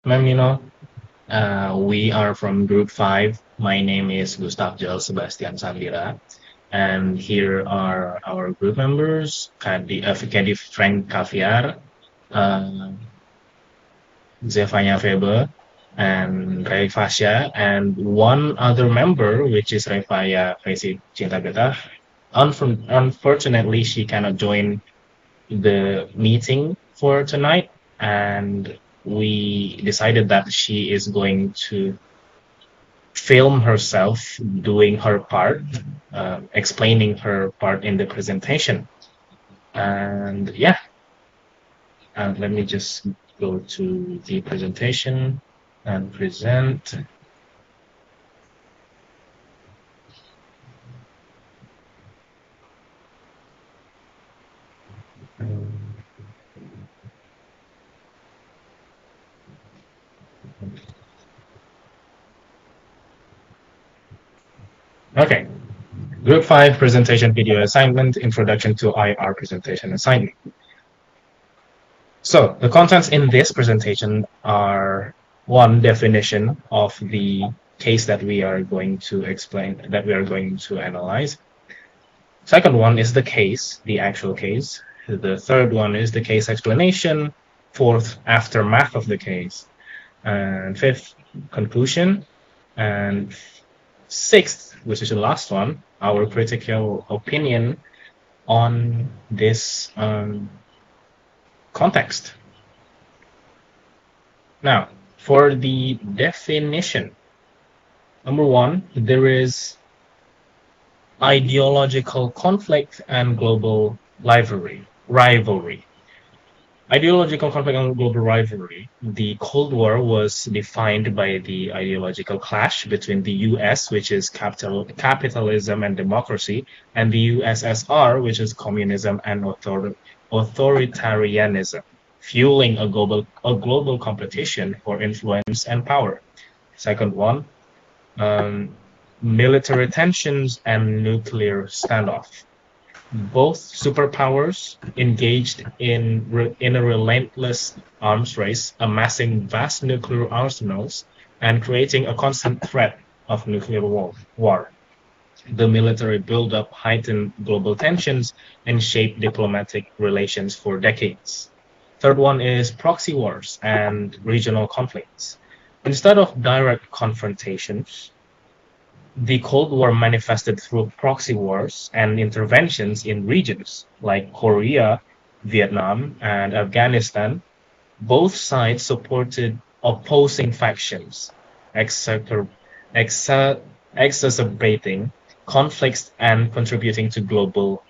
Memino. We are from Group 5. My name is Gustaff, Sebastian, Sambira. And here are our group members, Caddy, Frank, Kafiar, uh, Zefanya, Febe, and Fasya, and one other member, which is Refaya, Freysi, Cinta, Betah. Unfortunately, she cannot join the meeting for tonight, and we decided that she is going to film herself doing her part, explaining her part in the presentation. And yeah, let me just go to the presentation and present. Okay, Group 5 presentation video assignment, Introduction to IR presentation assignment. So the contents in this presentation are one definition of the case that we are going to explain, that we are going to analyze. Second one is the case, the actual case. The third one is the case explanation. Fourth, aftermath of the case. And fifth, conclusion. And sixth, which is the last one, our critical opinion on this context. Now, for the definition, number one, there is ideological conflict and global rivalry. Ideological conflict and global rivalry. The Cold War was defined by the ideological clash between the US, which is capitalism and democracy, and the USSR, which is communism and authoritarianism, fueling a global competition for influence and power. Second one, military tensions and nuclear standoff. Both superpowers engaged in a relentless arms race, amassing vast nuclear arsenals and creating a constant threat of nuclear war. The military buildup heightened global tensions and shaped diplomatic relations for decades. Third one is proxy wars and regional conflicts. Instead of direct confrontations, the Cold War manifested through proxy wars and interventions in regions like Korea, Vietnam, and Afghanistan. Both sides supported opposing factions, exacerbating conflicts and contributing to global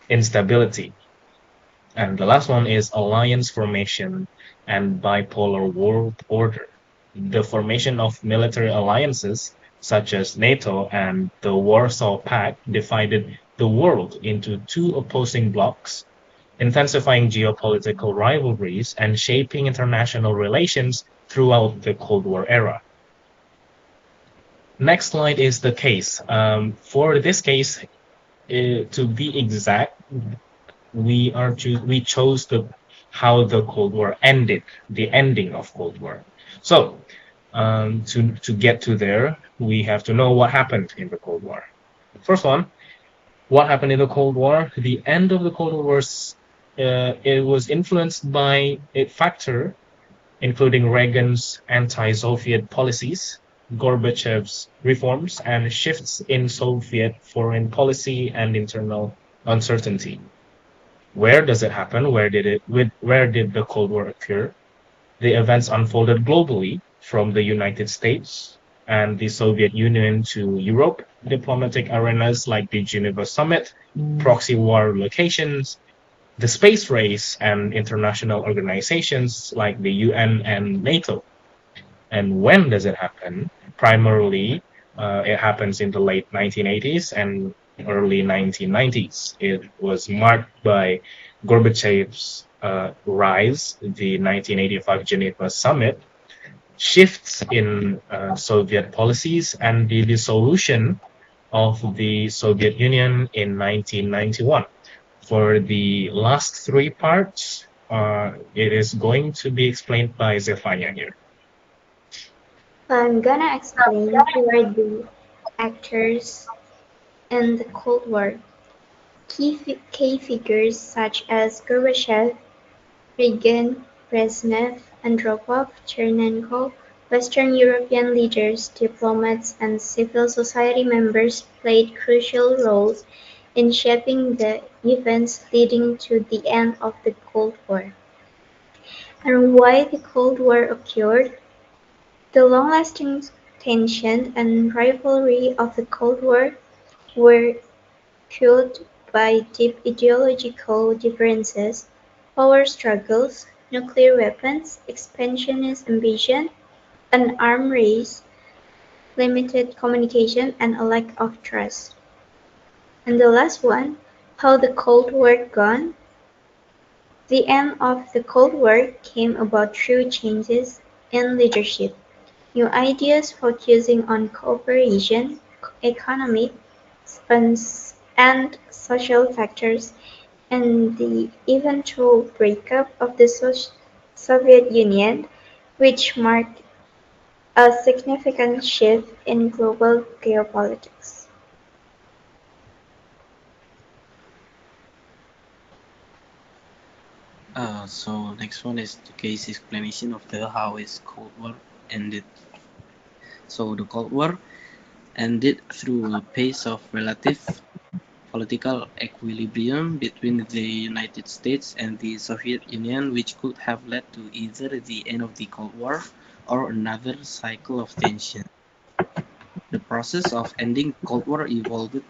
instability. And the last one is alliance formation and bipolar world order. The formation of military alliances such as NATO and the Warsaw Pact divided the world into two opposing blocs, intensifying geopolitical rivalries and shaping international relations throughout the Cold War era. Next slide is the case. For this case, to be exact, we chose how the Cold War ended, the ending of Cold War. So to get to there, we have to know what happened in the Cold War. First one, what happened in the Cold War? The end of the Cold War was it was influenced by a factor including Reagan's anti-Soviet policies, Gorbachev's reforms, and shifts in Soviet foreign policy and internal uncertainty. Where does it happen? Where did the Cold War occur? The events unfolded globally, from the United States and the Soviet Union to Europe, diplomatic arenas like the Geneva Summit, proxy war locations, the space race, and international organizations like the UN and NATO. And when does it happen? Primarily, it happens in the late 1980s and early 1990s. It was marked by Gorbachev's rise, the 1985 Geneva Summit, shifts in Soviet policies, and the dissolution of the Soviet Union in 1991. For the last three parts, it is going to be explained by Zefanya here. I'm gonna explain who were the actors in the Cold War. Key figures such as Gorbachev, Reagan, Brezhnev, Andropov, Chernenko, Western European leaders, diplomats, and civil society members played crucial roles in shaping the events leading to the end of the Cold War. And why the Cold War occurred? The long-lasting tension and rivalry of the Cold War were fueled by deep ideological differences, power struggles, nuclear weapons, expansionist ambition, an arms race, limited communication, and a lack of trust. And the last one, how the Cold War gone. The end of the Cold War came about through changes in leadership, new ideas focusing on cooperation, economic and social factors, and the eventual breakup of the Soviet Union, which marked a significant shift in global geopolitics. So next one is the case explanation of the how is Cold War ended. So the Cold War ended through a pace of relative political equilibrium between the United States and the Soviet Union, which could have led to either the end of the Cold War or another cycle of tension. The process of ending the Cold War involved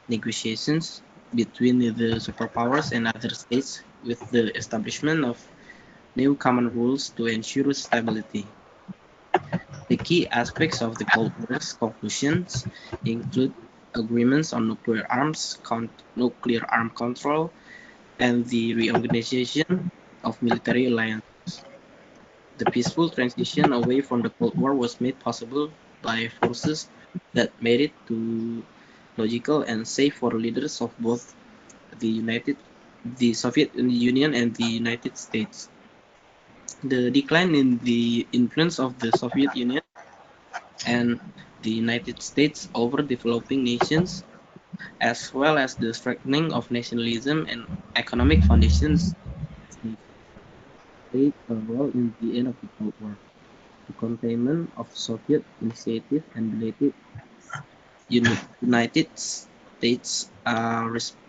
negotiations between the superpowers and other states with the establishment of new common rules to ensure stability. The key aspects of the Cold War's conclusions include agreements on nuclear arm control, and the reorganization of military alliances. The peaceful transition away from the Cold War was made possible by forces that made it too logical and safe for leaders of both the Soviet Union and the United States. The decline in the influence of the Soviet Union and the United States over developing nations, as well as the strengthening of nationalism and economic foundations played a role in the end of the Cold War. The containment of Soviet initiative and belated United States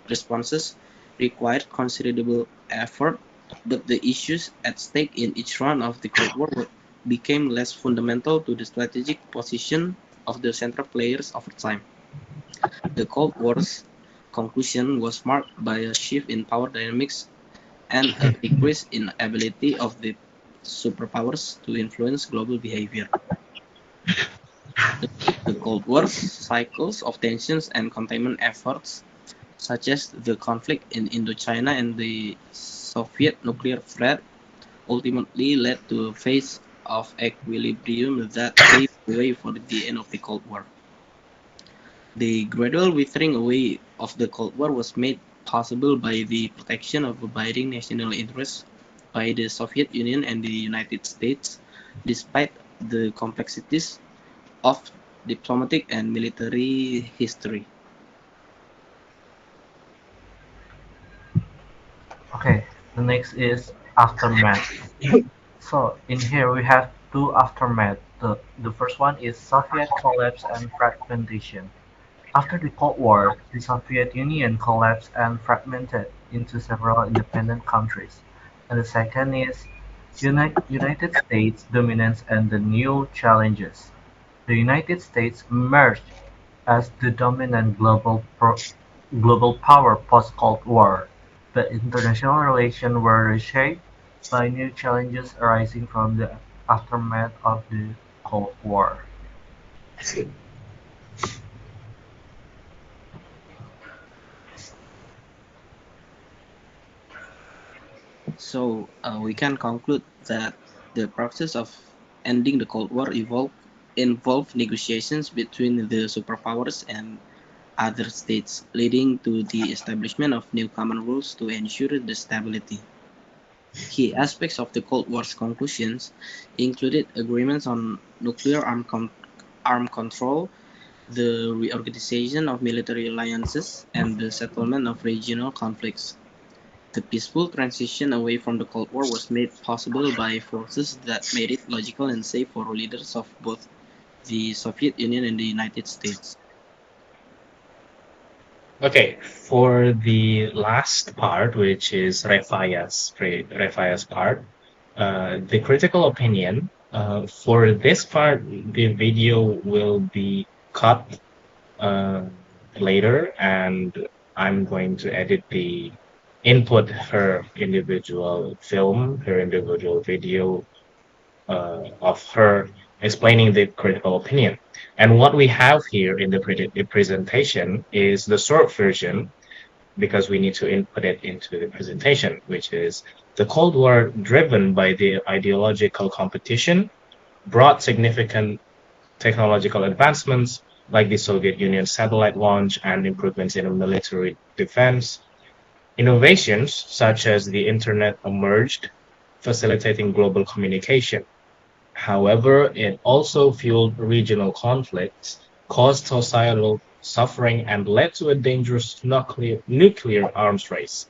responses required considerable effort, but the issues at stake in each round of the Cold War became less fundamental to the strategic position of the central players over time. The Cold War's conclusion was marked by a shift in power dynamics and a decrease in ability of the superpowers to influence global behavior. The, the Cold War's cycles of tensions and containment efforts, such as the conflict in Indochina and the Soviet nuclear threat, ultimately led to a phase of equilibrium that paved the way for the end of the Cold War. The gradual withering away of the Cold War was made possible by the protection of abiding national interests by the Soviet Union and the United States, despite the complexities of diplomatic and military history. Okay, the next is aftermath. So in here we have two aftermath. The first one is Soviet collapse and fragmentation. After the Cold War, the Soviet Union collapsed and fragmented into several independent countries. And the second is United States dominance and the new challenges. The United States emerged as the dominant global power post-Cold War, but international relations were reshaped by new challenges arising from the aftermath of the Cold War. So we can conclude that the process of ending the Cold War involved negotiations between the superpowers and other states, leading to the establishment of new common rules to ensure the stability. Key aspects of the Cold War's conclusions included agreements on nuclear arm control, the reorganization of military alliances, and the settlement of regional conflicts. The peaceful transition away from the Cold War was made possible by forces that made it logical and safe for leaders of both the Soviet Union and the United States. Okay, for the last part, which is Refaya's part, the critical opinion. For this part, the video will be cut uh, later, and I'm going to edit the input her individual film, her individual video of her explaining the critical opinion. And what we have here in the presentation is the short version because we need to input it into the presentation, which is the Cold War, driven by the ideological competition, brought significant technological advancements like the Soviet Union satellite launch and improvements in military defense. Innovations such as the internet emerged, facilitating global communication. However, it also fueled regional conflicts, caused societal suffering, and led to a dangerous nuclear arms race.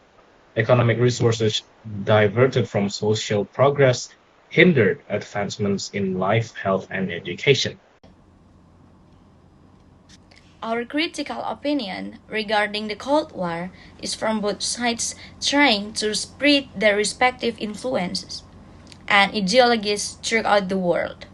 Economic resources diverted from social progress hindered advancements in life, health, and education. Our critical opinion regarding the Cold War is from both sides trying to spread their respective influences and ideologies throughout the world.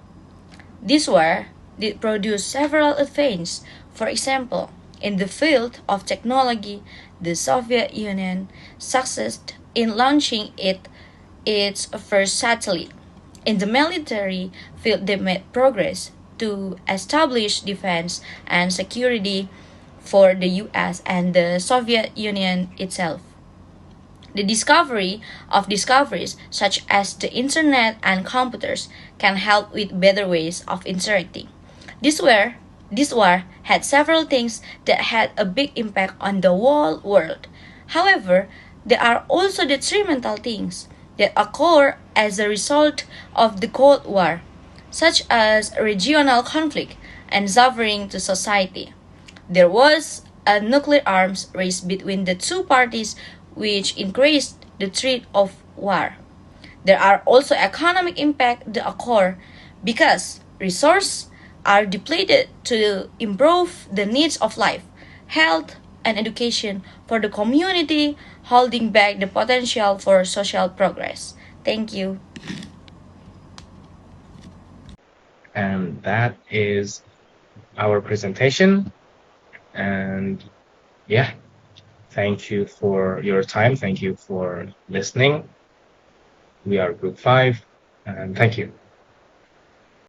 This war did produce several advances. For example, in the field of technology, the Soviet Union succeeded in launching its first satellite. In the military field, they made progress to establish defense and security for the US and the Soviet Union itself. The discovery of discoveries such as the internet and computers can help with better ways of interacting. This war, this war had several things that had a big impact on the whole world. However, there are also detrimental things that occur as a result of the Cold War, such as regional conflict and suffering to society. There was a nuclear arms race between the two parties which increased the threat of war. There are also economic impact that occur because resources are depleted to improve the needs of life, health, and education for the community, holding back the potential for social progress. Thank you. And that is our presentation. And yeah, thank you for your time. Thank you for listening. We are Group 5, and thank you.